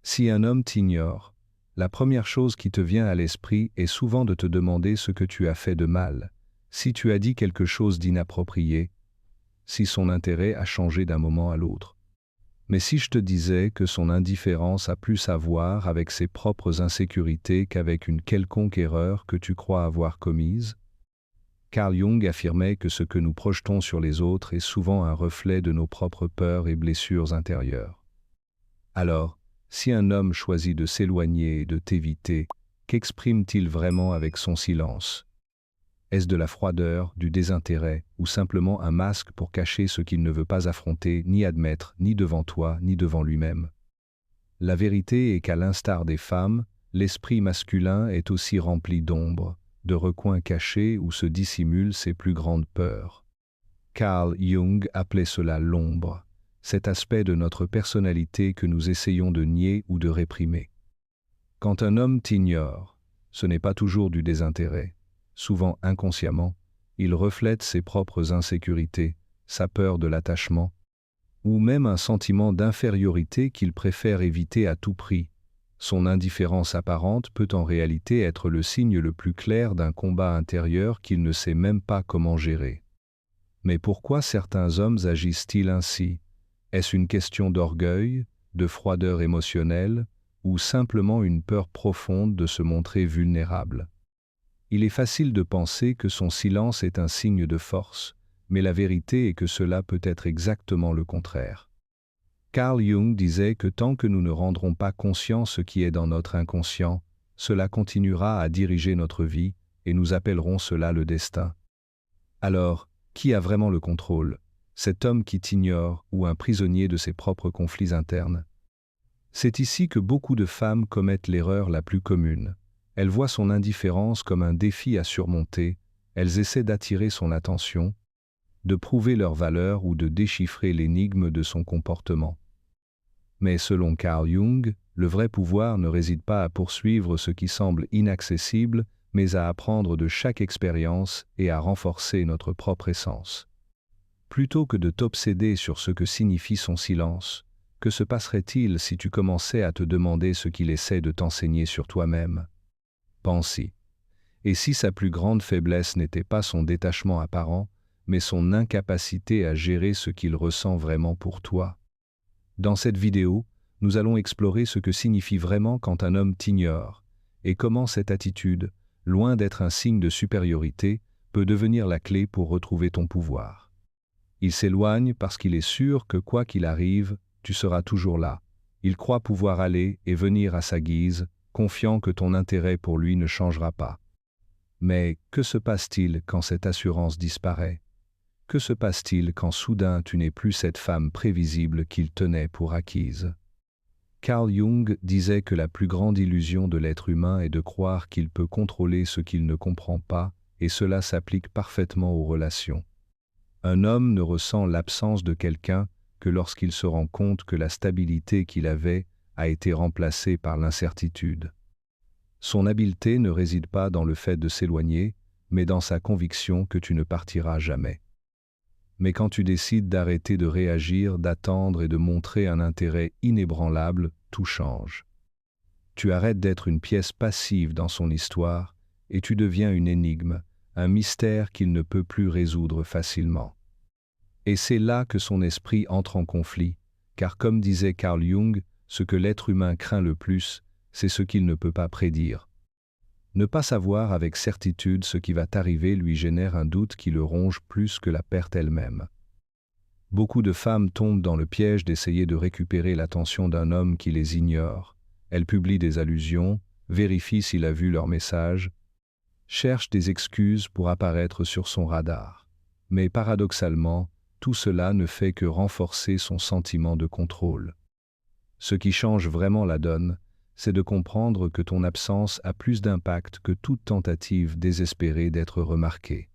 Si un homme t'ignore, la première chose qui te vient à l'esprit est souvent de te demander ce que tu as fait de mal, si tu as dit quelque chose d'inapproprié, si son intérêt a changé d'un moment à l'autre. Mais si je te disais que son indifférence a plus à voir avec ses propres insécurités qu'avec une quelconque erreur que tu crois avoir commise? Carl Jung affirmait que ce que nous projetons sur les autres est souvent un reflet de nos propres peurs et blessures intérieures. Alors, si un homme choisit de s'éloigner et de t'éviter, qu'exprime-t-il vraiment avec son silence? Est-ce de la froideur, du désintérêt, ou simplement un masque pour cacher ce qu'il ne veut pas affronter, ni admettre, ni devant toi, ni devant lui-même? La vérité est qu'à l'instar des femmes, l'esprit masculin est aussi rempli d'ombre, de recoins cachés où se dissimulent ses plus grandes peurs. Carl Jung appelait cela l'ombre, cet aspect de notre personnalité que nous essayons de nier ou de réprimer. Quand un homme t'ignore, ce n'est pas toujours du désintérêt. Souvent inconsciemment, il reflète ses propres insécurités, sa peur de l'attachement, ou même un sentiment d'infériorité qu'il préfère éviter à tout prix. Son indifférence apparente peut en réalité être le signe le plus clair d'un combat intérieur qu'il ne sait même pas comment gérer. Mais pourquoi certains hommes agissent-ils ainsi? Est-ce une question d'orgueil, de froideur émotionnelle, ou simplement une peur profonde de se montrer vulnérable? Il est facile de penser que son silence est un signe de force, mais la vérité est que cela peut être exactement le contraire. Carl Jung disait que tant que nous ne rendrons pas conscient ce qui est dans notre inconscient, cela continuera à diriger notre vie, et nous appellerons cela le destin. Alors, qui a vraiment le contrôle? Cet homme qui t'ignore ou un prisonnier de ses propres conflits internes? C'est ici que beaucoup de femmes commettent l'erreur la plus commune. Elles voient son indifférence comme un défi à surmonter, elles essaient d'attirer son attention, de prouver leur valeur ou de déchiffrer l'énigme de son comportement. Mais selon Carl Jung, le vrai pouvoir ne réside pas à poursuivre ce qui semble inaccessible, mais à apprendre de chaque expérience et à renforcer notre propre essence. Plutôt que de t'obséder sur ce que signifie son silence, que se passerait-il si tu commençais à te demander ce qu'il essaie de t'enseigner sur toi-même? Pense-y. Et si sa plus grande faiblesse n'était pas son détachement apparent, mais son incapacité à gérer ce qu'il ressent vraiment pour toi? Dans cette vidéo, nous allons explorer ce que signifie vraiment quand un homme t'ignore, et comment cette attitude, loin d'être un signe de supériorité, peut devenir la clé pour retrouver ton pouvoir. Il s'éloigne parce qu'il est sûr que quoi qu'il arrive, tu seras toujours là. Il croit pouvoir aller et venir à sa guise, confiant que ton intérêt pour lui ne changera pas. Mais que se passe-t-il quand cette assurance disparaît? Que se passe-t-il quand soudain tu n'es plus cette femme prévisible qu'il tenait pour acquise? Carl Jung disait que la plus grande illusion de l'être humain est de croire qu'il peut contrôler ce qu'il ne comprend pas, et cela s'applique parfaitement aux relations. Un homme ne ressent l'absence de quelqu'un que lorsqu'il se rend compte que la stabilité qu'il avait a été remplacée par l'incertitude. Son habileté ne réside pas dans le fait de s'éloigner, mais dans sa conviction que tu ne partiras jamais. Mais quand tu décides d'arrêter de réagir, d'attendre et de montrer un intérêt inébranlable, tout change. Tu arrêtes d'être une pièce passive dans son histoire et tu deviens une énigme, un mystère qu'il ne peut plus résoudre facilement. Et c'est là que son esprit entre en conflit, car comme disait Carl Jung, ce que l'être humain craint le plus, c'est ce qu'il ne peut pas prédire. Ne pas savoir avec certitude ce qui va t'arriver lui génère un doute qui le ronge plus que la perte elle-même. Beaucoup de femmes tombent dans le piège d'essayer de récupérer l'attention d'un homme qui les ignore. Elles publient des allusions, vérifient s'il a vu leur message, cherchent des excuses pour apparaître sur son radar. Mais paradoxalement, tout cela ne fait que renforcer son sentiment de contrôle. Ce qui change vraiment la donne, c'est de comprendre que ton absence a plus d'impact que toute tentative désespérée d'être remarquée.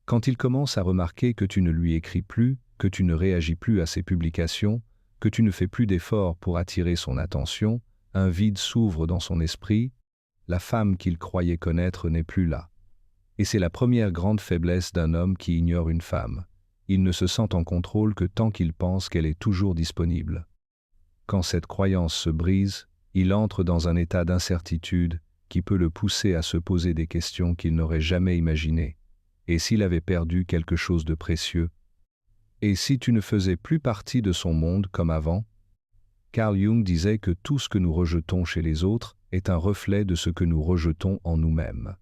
Quand il commence à remarquer que tu ne lui écris plus, que tu ne réagis plus à ses publications, que tu ne fais plus d'efforts pour attirer son attention, un vide s'ouvre dans son esprit, la femme qu'il croyait connaître n'est plus là. Et c'est la première grande faiblesse d'un homme qui ignore une femme. Il ne se sent en contrôle que tant qu'il pense qu'elle est toujours disponible. Quand cette croyance se brise, il entre dans un état d'incertitude qui peut le pousser à se poser des questions qu'il n'aurait jamais imaginées. Et s'il avait perdu quelque chose de précieux? Et si tu ne faisais plus partie de son monde comme avant? Carl Jung disait que tout ce que nous rejetons chez les autres est un reflet de ce que nous rejetons en nous-mêmes.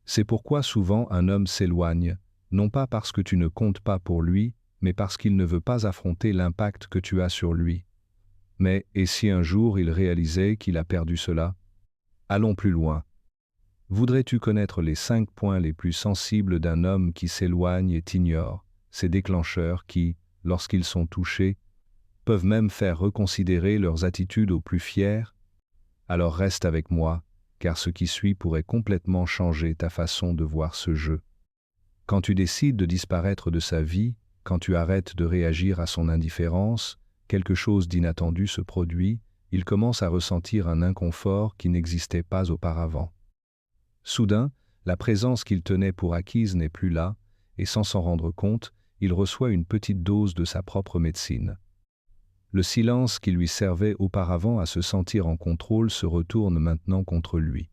C'est pourquoi souvent un homme s'éloigne, non pas parce que tu ne comptes pas pour lui, mais parce qu'il ne veut pas affronter l'impact que tu as sur lui. Mais, et si un jour il réalisait qu'il a perdu cela? Allons plus loin. Voudrais-tu connaître les 5 points les plus sensibles d'un homme qui s'éloigne et t'ignore, ces déclencheurs qui, lorsqu'ils sont touchés, peuvent même faire reconsidérer leurs attitudes aux plus fiers? Alors reste avec moi, car ce qui suit pourrait complètement changer ta façon de voir ce jeu. Quand tu décides de disparaître de sa vie, quand tu arrêtes de réagir à son indifférence, quelque chose d'inattendu se produit, il commence à ressentir un inconfort qui n'existait pas auparavant. Soudain, la présence qu'il tenait pour acquise n'est plus là, et sans s'en rendre compte, il reçoit une petite dose de sa propre médecine. Le silence qui lui servait auparavant à se sentir en contrôle se retourne maintenant contre lui.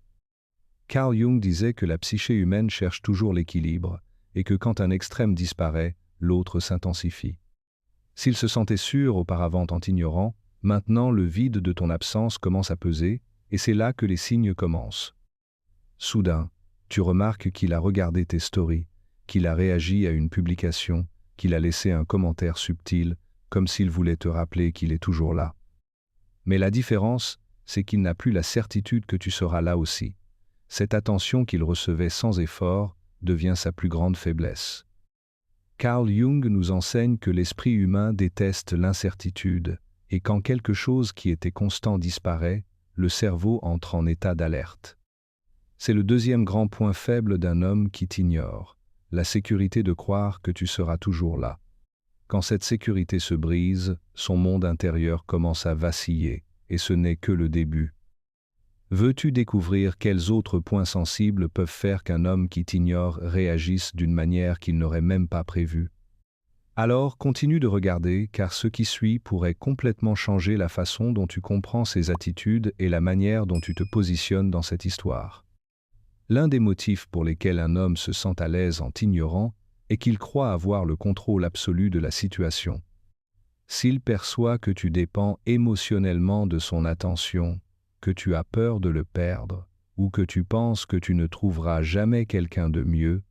Carl Jung disait que la psyché humaine cherche toujours l'équilibre, et que quand un extrême disparaît, l'autre s'intensifie. S'il se sentait sûr auparavant en t'ignorant, maintenant le vide de ton absence commence à peser, et c'est là que les signes commencent. Soudain, tu remarques qu'il a regardé tes stories, qu'il a réagi à une publication, qu'il a laissé un commentaire subtil, comme s'il voulait te rappeler qu'il est toujours là. Mais la différence, c'est qu'il n'a plus la certitude que tu seras là aussi. Cette attention qu'il recevait sans effort devient sa plus grande faiblesse. Carl Jung nous enseigne que l'esprit humain déteste l'incertitude, et quand quelque chose qui était constant disparaît, le cerveau entre en état d'alerte. C'est le deuxième grand point faible d'un homme qui t'ignore, la sécurité de croire que tu seras toujours là. Quand cette sécurité se brise, son monde intérieur commence à vaciller, et ce n'est que le début. Veux-tu découvrir quels autres points sensibles peuvent faire qu'un homme qui t'ignore réagisse d'une manière qu'il n'aurait même pas prévue? Alors continue de regarder, car ce qui suit pourrait complètement changer la façon dont tu comprends ses attitudes et la manière dont tu te positionnes dans cette histoire. L'un des motifs pour lesquels un homme se sent à l'aise en t'ignorant est qu'il croit avoir le contrôle absolu de la situation. S'il perçoit que tu dépends émotionnellement de son attention, que tu as peur de le perdre, ou que tu penses que tu ne trouveras jamais quelqu'un de mieux,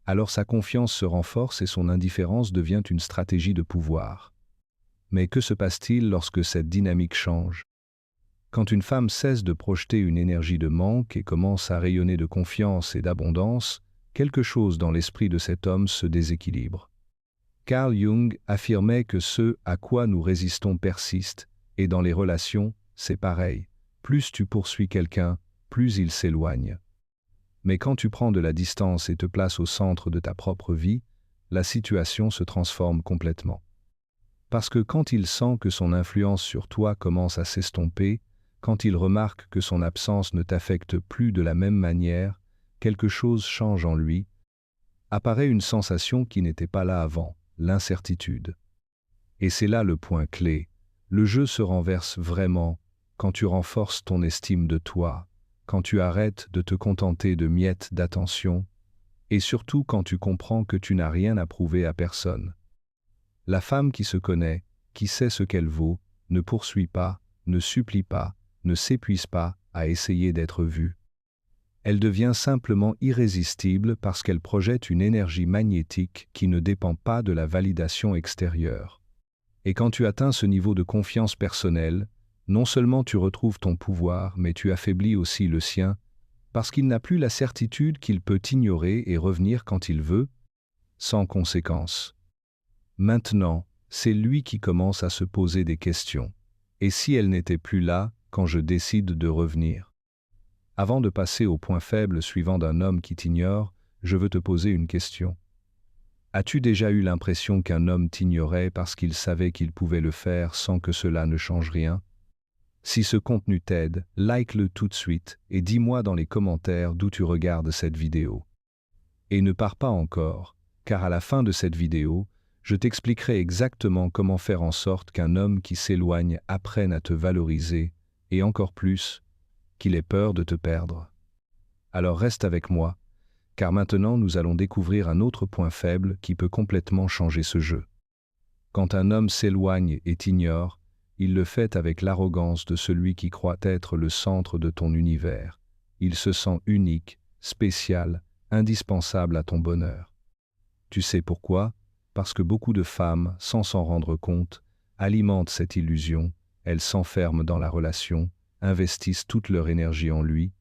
alors sa confiance se renforce et son indifférence devient une stratégie de pouvoir. Mais que se passe-t-il lorsque cette dynamique change? Quand une femme cesse de projeter une énergie de manque et commence à rayonner de confiance et d'abondance, quelque chose dans l'esprit de cet homme se déséquilibre. Carl Jung affirmait que ce à quoi nous résistons persiste, et dans les relations, c'est pareil. Plus tu poursuis quelqu'un, plus il s'éloigne. Mais quand tu prends de la distance et te places au centre de ta propre vie, la situation se transforme complètement. Parce que quand il sent que son influence sur toi commence à s'estomper, quand il remarque que son absence ne t'affecte plus de la même manière, quelque chose change en lui. Apparaît une sensation qui n'était pas là avant, l'incertitude. Et c'est là le point clé. Le jeu se renverse vraiment quand tu renforces ton estime de toi, quand tu arrêtes de te contenter de miettes d'attention, et surtout quand tu comprends que tu n'as rien à prouver à personne. La femme qui se connaît, qui sait ce qu'elle vaut, ne poursuit pas, ne supplie pas, ne s'épuise pas à essayer d'être vue. Elle devient simplement irrésistible parce qu'elle projette une énergie magnétique qui ne dépend pas de la validation extérieure. Et quand tu atteins ce niveau de confiance personnelle, non seulement tu retrouves ton pouvoir, mais tu affaiblis aussi le sien, parce qu'il n'a plus la certitude qu'il peut t'ignorer et revenir quand il veut, sans conséquence. Maintenant, c'est lui qui commence à se poser des questions. Et si elle n'était plus là quand je décide de revenir? Avant de passer au point faible suivant d'un homme qui t'ignore, je veux te poser une question. As-tu déjà eu l'impression qu'un homme t'ignorait parce qu'il savait qu'il pouvait le faire sans que cela ne change rien? Si ce contenu t'aide, like-le tout de suite et dis-moi dans les commentaires d'où tu regardes cette vidéo. Et ne pars pas encore, car à la fin de cette vidéo, Je t'expliquerai exactement comment faire en sorte qu'un homme qui s'éloigne apprenne à te valoriser, et encore plus, qu'il ait peur de te perdre. Alors reste avec moi, car maintenant nous allons découvrir un autre point faible qui peut complètement changer ce jeu. Quand un homme s'éloigne et t'ignore, il le fait avec l'arrogance de celui qui croit être le centre de ton univers. Il se sent unique, spécial, indispensable à ton bonheur. Tu sais pourquoi? Parce que beaucoup de femmes, sans s'en rendre compte, alimentent cette illusion, elles s'enferment dans la relation, investissent toute leur énergie en lui,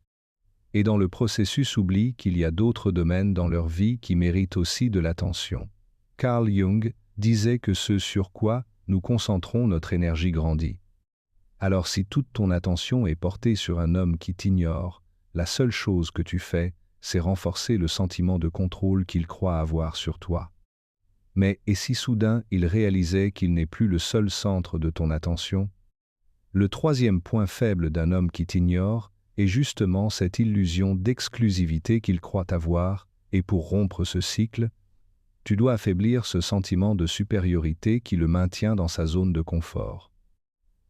et dans le processus oublient qu'il y a d'autres domaines dans leur vie qui méritent aussi de l'attention. Carl Jung disait que ce sur quoi nous concentrons notre énergie grandit. Alors si toute ton attention est portée sur un homme qui t'ignore, la seule chose que tu fais, c'est renforcer le sentiment de contrôle qu'il croit avoir sur toi. Mais et si soudain il réalisait qu'il n'est plus le seul centre de ton attention? Le troisième point faible d'un homme qui t'ignore est justement cette illusion d'exclusivité qu'il croit avoir, et pour rompre ce cycle, tu dois affaiblir ce sentiment de supériorité qui le maintient dans sa zone de confort.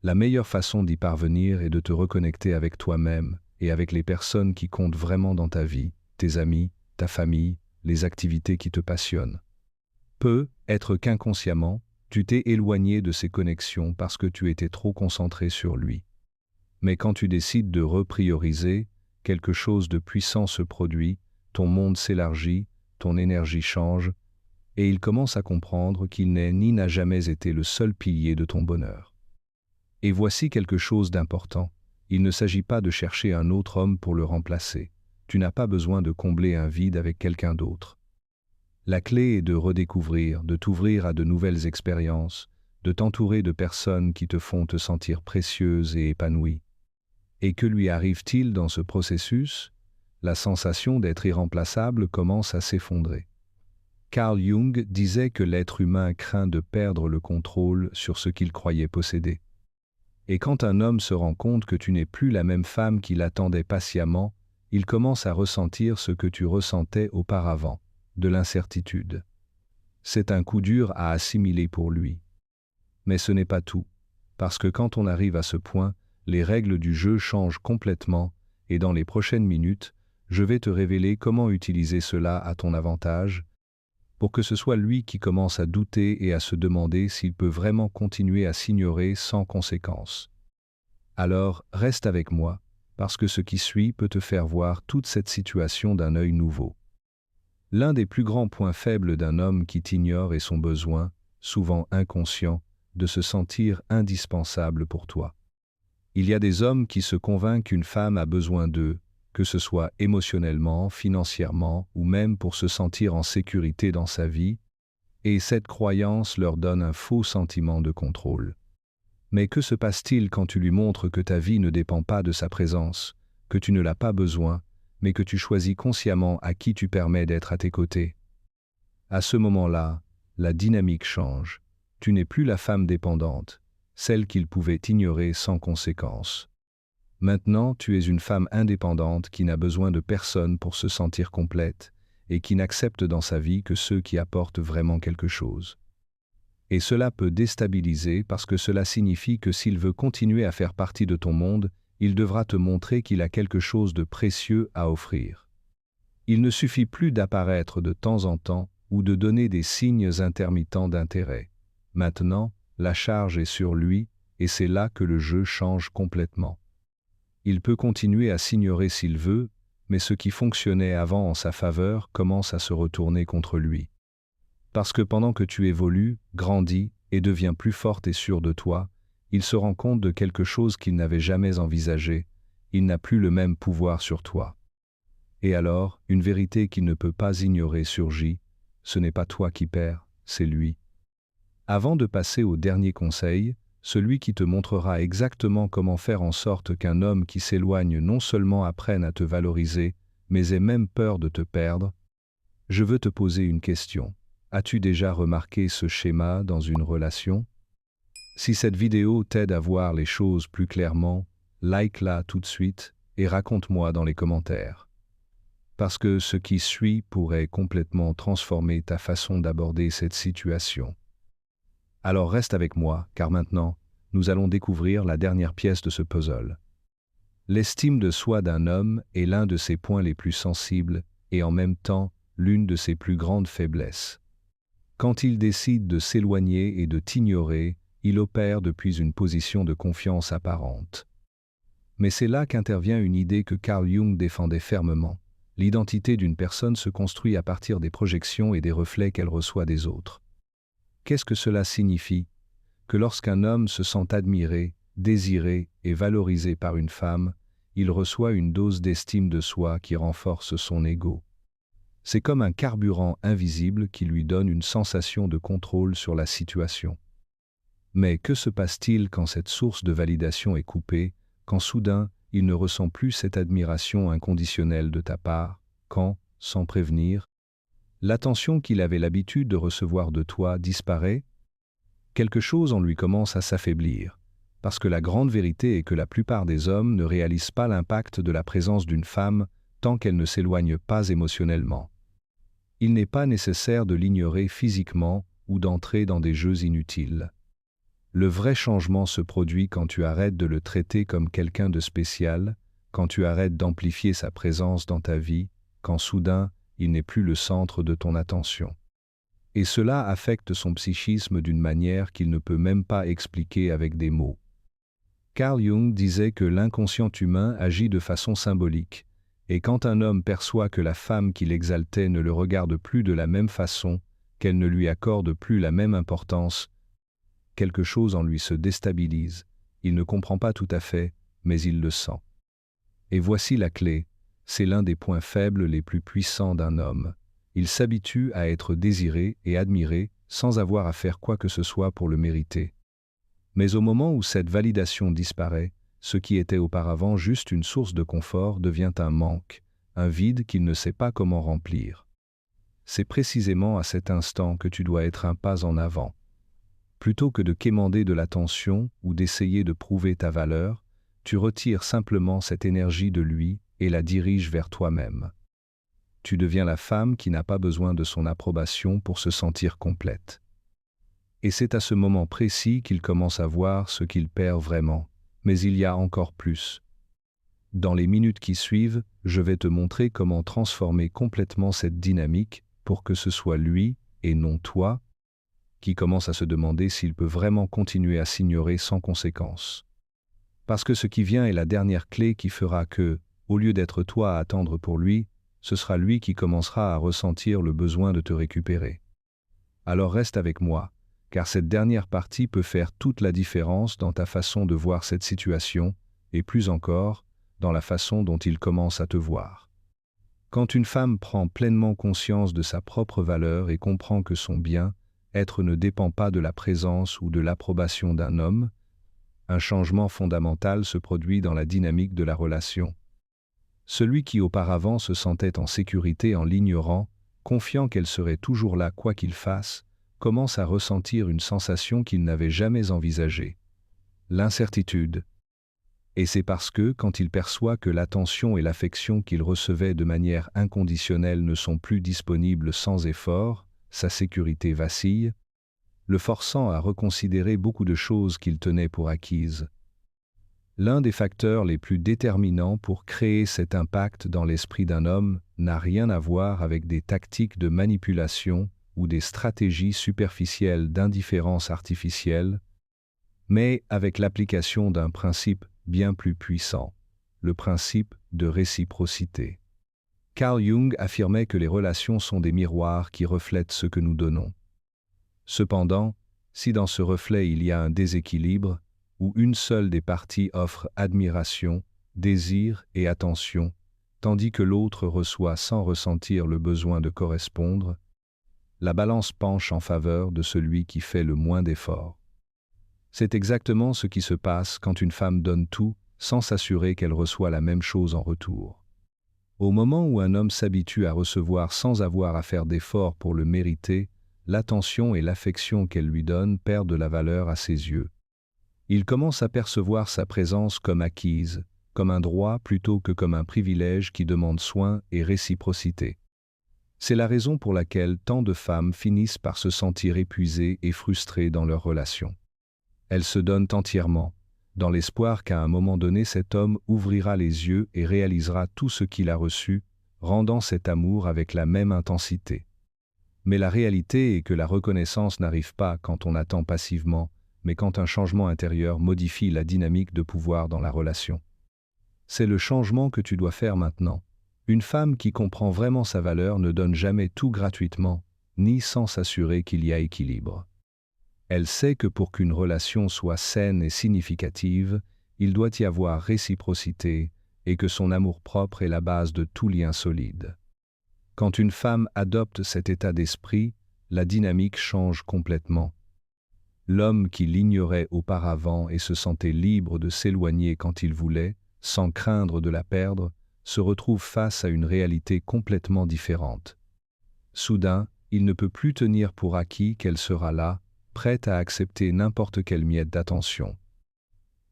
La meilleure façon d'y parvenir est de te reconnecter avec toi-même et avec les personnes qui comptent vraiment dans ta vie, tes amis, ta famille, les activités qui te passionnent. Peut-être qu'inconsciemment, tu t'es éloigné de ces connexions parce que tu étais trop concentré sur lui. Mais quand tu décides de reprioriser, quelque chose de puissant se produit, ton monde s'élargit, ton énergie change, et il commence à comprendre qu'il n'est ni n'a jamais été le seul pilier de ton bonheur. Et voici quelque chose d'important, il ne s'agit pas de chercher un autre homme pour le remplacer, tu n'as pas besoin de combler un vide avec quelqu'un d'autre. La clé est de redécouvrir, de t'ouvrir à de nouvelles expériences, de t'entourer de personnes qui te font te sentir précieuse et épanouie. Et que lui arrive-t-il dans ce processus? La sensation d'être irremplaçable commence à s'effondrer. Carl Jung disait que l'être humain craint de perdre le contrôle sur ce qu'il croyait posséder. Et quand un homme se rend compte que tu n'es plus la même femme qu'il attendait patiemment, il commence à ressentir ce que tu ressentais auparavant, de l'incertitude. C'est un coup dur à assimiler pour lui. Mais ce n'est pas tout, parce que quand on arrive à ce point, les règles du jeu changent complètement, et dans les prochaines minutes, je vais te révéler comment utiliser cela à ton avantage, pour que ce soit lui qui commence à douter et à se demander s'il peut vraiment continuer à s'ignorer sans conséquence. Alors, reste avec moi, parce que ce qui suit peut te faire voir toute cette situation d'un œil nouveau. L'un des plus grands points faibles d'un homme qui t'ignore est son besoin, souvent inconscient, de se sentir indispensable pour toi. Il y a des hommes qui se convainquent qu'une femme a besoin d'eux, que ce soit émotionnellement, financièrement ou même pour se sentir en sécurité dans sa vie, et cette croyance leur donne un faux sentiment de contrôle. Mais que se passe-t-il quand tu lui montres que ta vie ne dépend pas de sa présence, que tu ne l'as pas besoin, mais que tu choisis consciemment à qui tu permets d'être à tes côtés? À ce moment-là, la dynamique change. Tu n'es plus la femme dépendante, celle qu'il pouvait ignorer sans conséquence. Maintenant, tu es une femme indépendante qui n'a besoin de personne pour se sentir complète et qui n'accepte dans sa vie que ceux qui apportent vraiment quelque chose. Et cela peut déstabiliser parce que cela signifie que s'il veut continuer à faire partie de ton monde, il devra te montrer qu'il a quelque chose de précieux à offrir. Il ne suffit plus d'apparaître de temps en temps ou de donner des signes intermittents d'intérêt. Maintenant, la charge est sur lui et c'est là que le jeu change complètement. Il peut continuer à s'ignorer s'il veut, mais ce qui fonctionnait avant en sa faveur commence à se retourner contre lui. Parce que pendant que tu évolues, grandis et deviens plus forte et sûre de toi, il se rend compte de quelque chose qu'il n'avait jamais envisagé, il n'a plus le même pouvoir sur toi. Et alors, une vérité qu'il ne peut pas ignorer surgit, ce n'est pas toi qui perds, c'est lui. Avant de passer au dernier conseil, celui qui te montrera exactement comment faire en sorte qu'un homme qui s'éloigne non seulement apprenne à te valoriser, mais ait même peur de te perdre, je veux te poser une question. As-tu déjà remarqué ce schéma dans une relation? Si cette vidéo t'aide à voir les choses plus clairement, like-la tout de suite et raconte-moi dans les commentaires. Parce que ce qui suit pourrait complètement transformer ta façon d'aborder cette situation. Alors reste avec moi, car maintenant, nous allons découvrir la dernière pièce de ce puzzle. L'estime de soi d'un homme est l'un de ses points les plus sensibles et en même temps l'une de ses plus grandes faiblesses. Quand il décide de s'éloigner et de t'ignorer, il opère depuis une position de confiance apparente. Mais c'est là qu'intervient une idée que Carl Jung défendait fermement. L'identité d'une personne se construit à partir des projections et des reflets qu'elle reçoit des autres. Qu'est-ce que cela signifie? Que lorsqu'un homme se sent admiré, désiré et valorisé par une femme, il reçoit une dose d'estime de soi qui renforce son ego. C'est comme un carburant invisible qui lui donne une sensation de contrôle sur la situation. Mais que se passe-t-il quand cette source de validation est coupée, quand soudain il ne ressent plus cette admiration inconditionnelle de ta part, quand, sans prévenir, l'attention qu'il avait l'habitude de recevoir de toi disparaît? Quelque chose en lui commence à s'affaiblir, parce que la grande vérité est que la plupart des hommes ne réalisent pas l'impact de la présence d'une femme tant qu'elle ne s'éloigne pas émotionnellement. Il n'est pas nécessaire de l'ignorer physiquement ou d'entrer dans des jeux inutiles. Le vrai changement se produit quand tu arrêtes de le traiter comme quelqu'un de spécial, quand tu arrêtes d'amplifier sa présence dans ta vie, quand soudain, il n'est plus le centre de ton attention. Et cela affecte son psychisme d'une manière qu'il ne peut même pas expliquer avec des mots. Carl Jung disait que l'inconscient humain agit de façon symbolique, et quand un homme perçoit que la femme qu'il exaltait ne le regarde plus de la même façon, qu'elle ne lui accorde plus la même importance, quelque chose en lui se déstabilise. Il ne comprend pas tout à fait, mais il le sent. Et voici la clé, c'est l'un des points faibles les plus puissants d'un homme. Il s'habitue à être désiré et admiré sans avoir à faire quoi que ce soit pour le mériter. Mais au moment où cette validation disparaît, ce qui était auparavant juste une source de confort devient un manque, un vide qu'il ne sait pas comment remplir. C'est précisément à cet instant que tu dois être un pas en avant. Plutôt que de quémander de l'attention ou d'essayer de prouver ta valeur, tu retires simplement cette énergie de lui et la diriges vers toi-même. Tu deviens la femme qui n'a pas besoin de son approbation pour se sentir complète. Et c'est à ce moment précis qu'il commence à voir ce qu'il perd vraiment, mais il y a encore plus. Dans les minutes qui suivent, je vais te montrer comment transformer complètement cette dynamique pour que ce soit lui, et non toi, qui commence à se demander s'il peut vraiment continuer à s'ignorer sans conséquence. Parce que ce qui vient est la dernière clé qui fera que, au lieu d'être toi à attendre pour lui, ce sera lui qui commencera à ressentir le besoin de te récupérer. Alors reste avec moi, car cette dernière partie peut faire toute la différence dans ta façon de voir cette situation, et plus encore, dans la façon dont il commence à te voir. Quand une femme prend pleinement conscience de sa propre valeur et comprend que son bien-être ne dépend pas de la présence ou de l'approbation d'un homme, un changement fondamental se produit dans la dynamique de la relation. Celui qui auparavant se sentait en sécurité en l'ignorant, confiant qu'elle serait toujours là quoi qu'il fasse, commence à ressentir une sensation qu'il n'avait jamais envisagée. L'incertitude. Et c'est parce que, quand il perçoit que l'attention et l'affection qu'il recevait de manière inconditionnelle ne sont plus disponibles sans effort, sa sécurité vacille, le forçant à reconsidérer beaucoup de choses qu'il tenait pour acquises. L'un des facteurs les plus déterminants pour créer cet impact dans l'esprit d'un homme n'a rien à voir avec des tactiques de manipulation ou des stratégies superficielles d'indifférence artificielle, mais avec l'application d'un principe bien plus puissant, le principe de réciprocité. Carl Jung affirmait que les relations sont des miroirs qui reflètent ce que nous donnons. Cependant, si dans ce reflet il y a un déséquilibre, où une seule des parties offre admiration, désir et attention, tandis que l'autre reçoit sans ressentir le besoin de correspondre, la balance penche en faveur de celui qui fait le moins d'efforts. C'est exactement ce qui se passe quand une femme donne tout sans s'assurer qu'elle reçoit la même chose en retour. Au moment où un homme s'habitue à recevoir sans avoir à faire d'efforts pour le mériter, l'attention et l'affection qu'elle lui donne perdent de la valeur à ses yeux. Il commence à percevoir sa présence comme acquise, comme un droit plutôt que comme un privilège qui demande soin et réciprocité. C'est la raison pour laquelle tant de femmes finissent par se sentir épuisées et frustrées dans leur relation. Elles se donnent entièrement, dans l'espoir qu'à un moment donné cet homme ouvrira les yeux et réalisera tout ce qu'il a reçu, rendant cet amour avec la même intensité. Mais la réalité est que la reconnaissance n'arrive pas quand on attend passivement, mais quand un changement intérieur modifie la dynamique de pouvoir dans la relation. C'est le changement que tu dois faire maintenant. Une femme qui comprend vraiment sa valeur ne donne jamais tout gratuitement, ni sans s'assurer qu'il y a équilibre. Elle sait que pour qu'une relation soit saine et significative, il doit y avoir réciprocité et que son amour-propre est la base de tout lien solide. Quand une femme adopte cet état d'esprit, la dynamique change complètement. L'homme qui l'ignorait auparavant et se sentait libre de s'éloigner quand il voulait, sans craindre de la perdre, se retrouve face à une réalité complètement différente. Soudain, il ne peut plus tenir pour acquis qu'elle sera là, prête à accepter n'importe quelle miette d'attention.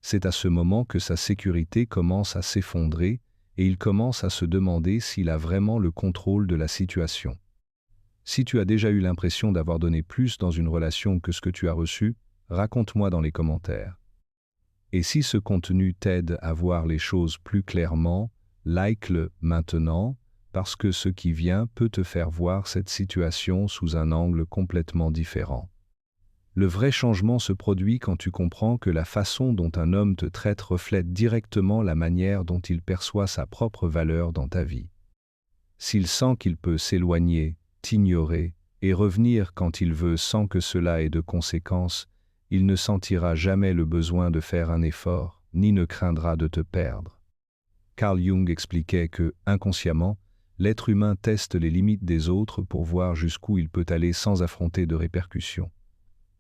C'est à ce moment que sa sécurité commence à s'effondrer et il commence à se demander s'il a vraiment le contrôle de la situation. Si tu as déjà eu l'impression d'avoir donné plus dans une relation que ce que tu as reçu, raconte-moi dans les commentaires. Et si ce contenu t'aide à voir les choses plus clairement, like-le maintenant, parce que ce qui vient peut te faire voir cette situation sous un angle complètement différent. Le vrai changement se produit quand tu comprends que la façon dont un homme te traite reflète directement la manière dont il perçoit sa propre valeur dans ta vie. S'il sent qu'il peut s'éloigner, t'ignorer et revenir quand il veut sans que cela ait de conséquences, il ne sentira jamais le besoin de faire un effort, ni ne craindra de te perdre. Carl Jung expliquait que, inconsciemment, l'être humain teste les limites des autres pour voir jusqu'où il peut aller sans affronter de répercussions.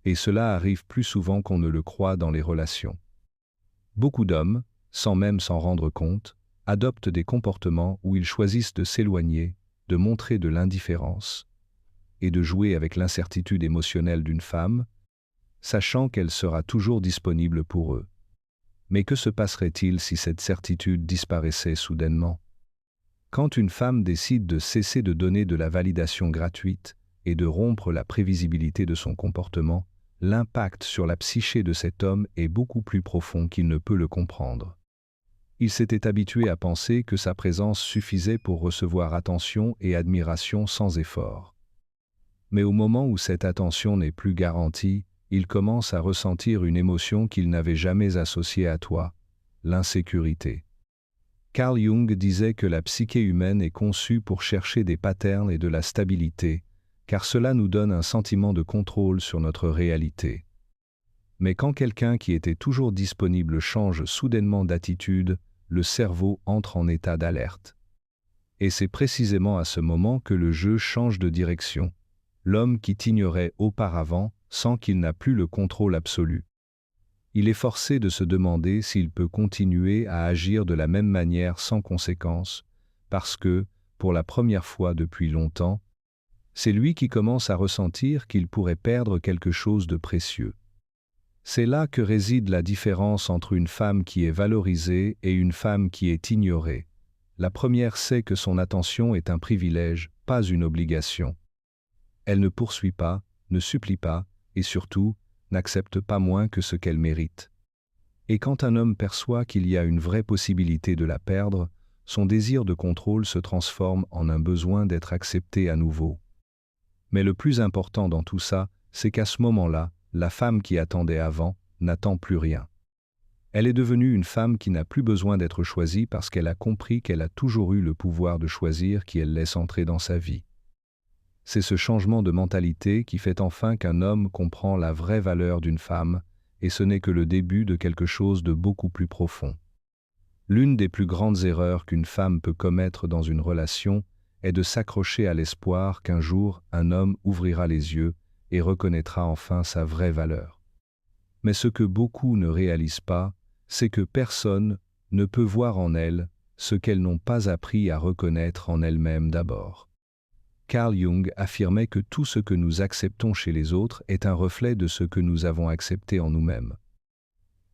Et cela arrive plus souvent qu'on ne le croit dans les relations. Beaucoup d'hommes, sans même s'en rendre compte, adoptent des comportements où ils choisissent de s'éloigner, de montrer de l'indifférence et de jouer avec l'incertitude émotionnelle d'une femme, sachant qu'elle sera toujours disponible pour eux. Mais que se passerait-il si cette certitude disparaissait soudainement? Quand une femme décide de cesser de donner de la validation gratuite et de rompre la prévisibilité de son comportement, l'impact sur la psyché de cet homme est beaucoup plus profond qu'il ne peut le comprendre. Il s'était habitué à penser que sa présence suffisait pour recevoir attention et admiration sans effort. Mais au moment où cette attention n'est plus garantie, il commence à ressentir une émotion qu'il n'avait jamais associée à toi, l'insécurité. Carl Jung disait que la psyché humaine est conçue pour chercher des patterns et de la stabilité, car cela nous donne un sentiment de contrôle sur notre réalité. Mais quand quelqu'un qui était toujours disponible change soudainement d'attitude, le cerveau entre en état d'alerte. Et c'est précisément à ce moment que le jeu change de direction. L'homme qui t'ignorait auparavant sent qu'il n'a plus le contrôle absolu. Il est forcé de se demander s'il peut continuer à agir de la même manière sans conséquence, parce que, pour la première fois depuis longtemps, c'est lui qui commence à ressentir qu'il pourrait perdre quelque chose de précieux. C'est là que réside la différence entre une femme qui est valorisée et une femme qui est ignorée. La première sait que son attention est un privilège, pas une obligation. Elle ne poursuit pas, ne supplie pas, et surtout, n'accepte pas moins que ce qu'elle mérite. Et quand un homme perçoit qu'il y a une vraie possibilité de la perdre, son désir de contrôle se transforme en un besoin d'être accepté à nouveau. Mais le plus important dans tout ça, c'est qu'à ce moment-là, la femme qui attendait avant n'attend plus rien. Elle est devenue une femme qui n'a plus besoin d'être choisie parce qu'elle a compris qu'elle a toujours eu le pouvoir de choisir qui elle laisse entrer dans sa vie. C'est ce changement de mentalité qui fait enfin qu'un homme comprend la vraie valeur d'une femme, et ce n'est que le début de quelque chose de beaucoup plus profond. L'une des plus grandes erreurs qu'une femme peut commettre dans une relation est de s'accrocher à l'espoir qu'un jour un homme ouvrira les yeux et reconnaîtra enfin sa vraie valeur. Mais ce que beaucoup ne réalisent pas, c'est que personne ne peut voir en elles ce qu'elles n'ont pas appris à reconnaître en elles-mêmes d'abord. Carl Jung affirmait que tout ce que nous acceptons chez les autres est un reflet de ce que nous avons accepté en nous-mêmes.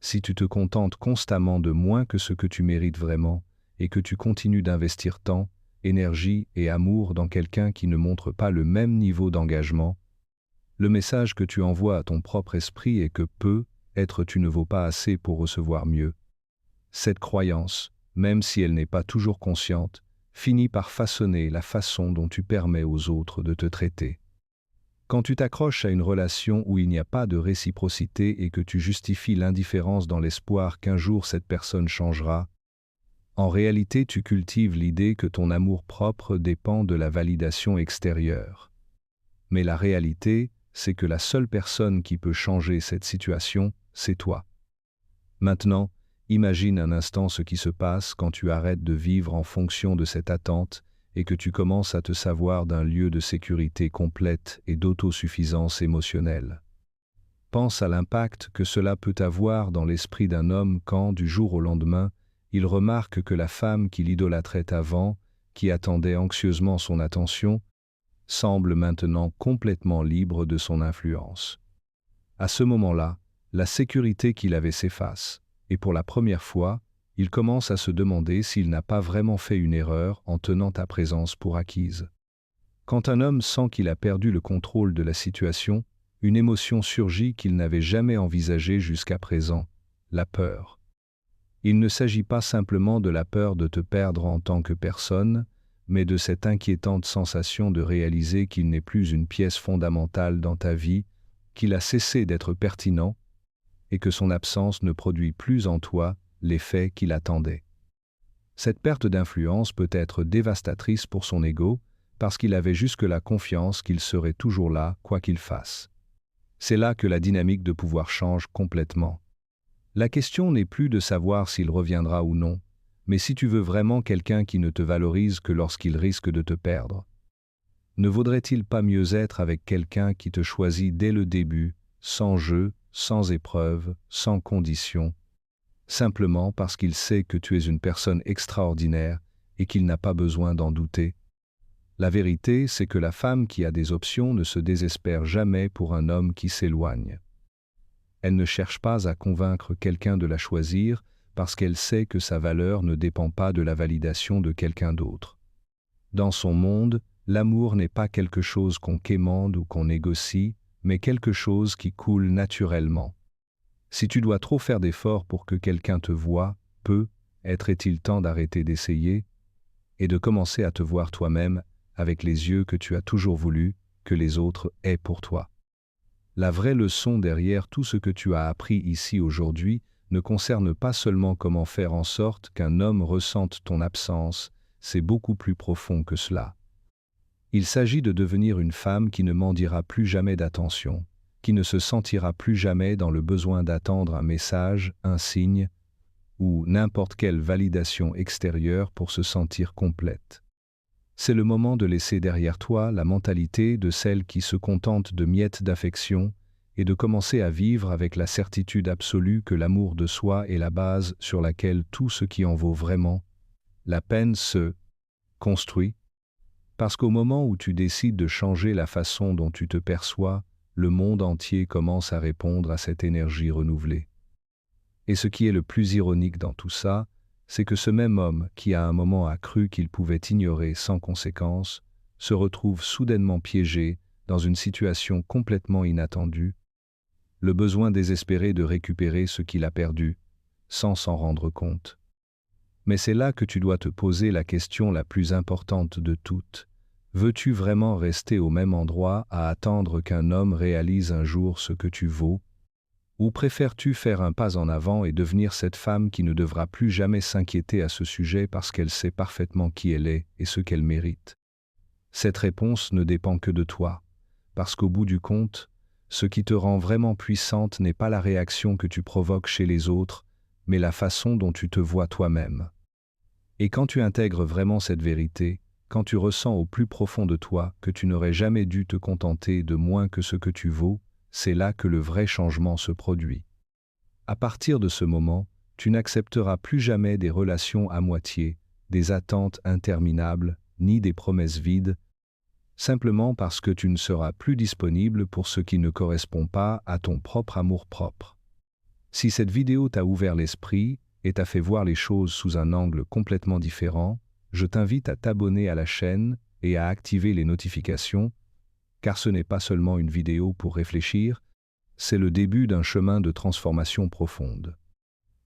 Si tu te contentes constamment de moins que ce que tu mérites vraiment, et que tu continues d'investir tant, énergie et amour dans quelqu'un qui ne montre pas le même niveau d'engagement, le message que tu envoies à ton propre esprit est que peut-être tu ne vaux pas assez pour recevoir mieux. Cette croyance, même si elle n'est pas toujours consciente, finit par façonner la façon dont tu permets aux autres de te traiter. Quand tu t'accroches à une relation où il n'y a pas de réciprocité et que tu justifies l'indifférence dans l'espoir qu'un jour cette personne changera, en réalité tu cultives l'idée que ton amour-propre dépend de la validation extérieure. Mais la réalité, c'est que la seule personne qui peut changer cette situation, c'est toi. Maintenant, imagine un instant ce qui se passe quand tu arrêtes de vivre en fonction de cette attente et que tu commences à te savoir d'un lieu de sécurité complète et d'autosuffisance émotionnelle. Pense à l'impact que cela peut avoir dans l'esprit d'un homme quand, du jour au lendemain, il remarque que la femme qu'il idolâtrait avant, qui attendait anxieusement son attention, semble maintenant complètement libre de son influence. À ce moment-là, la sécurité qu'il avait s'efface, et pour la première fois, il commence à se demander s'il n'a pas vraiment fait une erreur en tenant ta présence pour acquise. Quand un homme sent qu'il a perdu le contrôle de la situation, une émotion surgit qu'il n'avait jamais envisagée jusqu'à présent, la peur. Il ne s'agit pas simplement de la peur de te perdre en tant que personne, mais de cette inquiétante sensation de réaliser qu'il n'est plus une pièce fondamentale dans ta vie, qu'il a cessé d'être pertinent, et que son absence ne produit plus en toi l'effet qu'il attendait. Cette perte d'influence peut être dévastatrice pour son ego, parce qu'il avait jusque-là confiance qu'il serait toujours là, quoi qu'il fasse. C'est là que la dynamique de pouvoir change complètement. La question n'est plus de savoir s'il reviendra ou non, mais si tu veux vraiment quelqu'un qui ne te valorise que lorsqu'il risque de te perdre. Ne vaudrait-il pas mieux être avec quelqu'un qui te choisit dès le début, sans jeu, sans épreuve, sans condition, simplement parce qu'il sait que tu es une personne extraordinaire et qu'il n'a pas besoin d'en douter? La vérité, c'est que la femme qui a des options ne se désespère jamais pour un homme qui s'éloigne. Elle ne cherche pas à convaincre quelqu'un de la choisir parce qu'elle sait que sa valeur ne dépend pas de la validation de quelqu'un d'autre. Dans son monde, l'amour n'est pas quelque chose qu'on quémande ou qu'on négocie, mais quelque chose qui coule naturellement. Si tu dois trop faire d'efforts pour que quelqu'un te voie, peut-être temps d'arrêter d'essayer et de commencer à te voir toi-même avec les yeux que tu as toujours voulu que les autres aient pour toi. La vraie leçon derrière tout ce que tu as appris ici aujourd'hui ne concerne pas seulement comment faire en sorte qu'un homme ressente ton absence, c'est beaucoup plus profond que cela. Il s'agit de devenir une femme qui ne mendiera plus jamais d'attention, qui ne se sentira plus jamais dans le besoin d'attendre un message, un signe, ou n'importe quelle validation extérieure pour se sentir complète. C'est le moment de laisser derrière toi la mentalité de celle qui se contente de miettes d'affection et de commencer à vivre avec la certitude absolue que l'amour de soi est la base sur laquelle tout ce qui en vaut vraiment la peine se construit. Parce qu'au moment où tu décides de changer la façon dont tu te perçois, le monde entier commence à répondre à cette énergie renouvelée. Et ce qui est le plus ironique dans tout ça, c'est que ce même homme qui à un moment a cru qu'il pouvait ignorer sans conséquence, se retrouve soudainement piégé dans une situation complètement inattendue, le besoin désespéré de récupérer ce qu'il a perdu, sans s'en rendre compte. Mais c'est là que tu dois te poser la question la plus importante de toutes. Veux-tu vraiment rester au même endroit à attendre qu'un homme réalise un jour ce que tu vaux? Ou préfères-tu faire un pas en avant et devenir cette femme qui ne devra plus jamais s'inquiéter à ce sujet parce qu'elle sait parfaitement qui elle est et ce qu'elle mérite? Cette réponse ne dépend que de toi, parce qu'au bout du compte, ce qui te rend vraiment puissante n'est pas la réaction que tu provoques chez les autres, mais la façon dont tu te vois toi-même. Et quand tu intègres vraiment cette vérité, quand tu ressens au plus profond de toi que tu n'aurais jamais dû te contenter de moins que ce que tu vaux, c'est là que le vrai changement se produit. À partir de ce moment, tu n'accepteras plus jamais des relations à moitié, des attentes interminables, ni des promesses vides, simplement parce que tu ne seras plus disponible pour ce qui ne correspond pas à ton propre amour-propre. Si cette vidéo t'a ouvert l'esprit et t'a fait voir les choses sous un angle complètement différent, je t'invite à t'abonner à la chaîne et à activer les notifications, car ce n'est pas seulement une vidéo pour réfléchir, c'est le début d'un chemin de transformation profonde.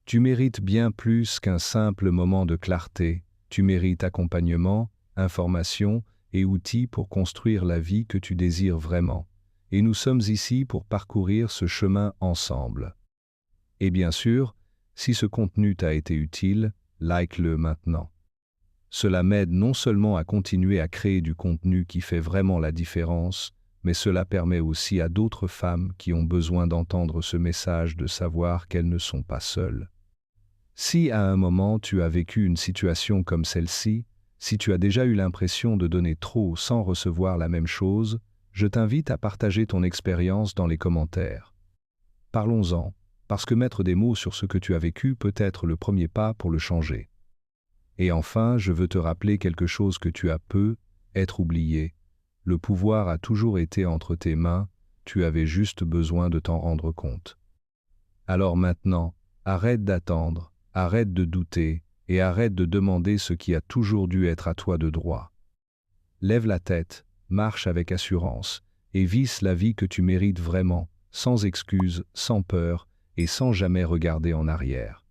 Tu mérites bien plus qu'un simple moment de clarté, tu mérites accompagnement, information et outils pour construire la vie que tu désires vraiment. Et nous sommes ici pour parcourir ce chemin ensemble. Et bien sûr, si ce contenu t'a été utile, like-le maintenant. Cela m'aide non seulement à continuer à créer du contenu qui fait vraiment la différence, mais cela permet aussi à d'autres femmes qui ont besoin d'entendre ce message de savoir qu'elles ne sont pas seules. Si à un moment tu as vécu une situation comme celle-ci, si tu as déjà eu l'impression de donner trop sans recevoir la même chose, je t'invite à partager ton expérience dans les commentaires. Parlons-en, parce que mettre des mots sur ce que tu as vécu peut être le premier pas pour le changer. Et enfin, je veux te rappeler quelque chose que tu as peu, être oublié. Le pouvoir a toujours été entre tes mains, tu avais juste besoin de t'en rendre compte. Alors maintenant, arrête d'attendre, arrête de douter, et arrête de demander ce qui a toujours dû être à toi de droit. Lève la tête, marche avec assurance, et visse la vie que tu mérites vraiment, sans excuses, sans peur, et sans jamais regarder en arrière.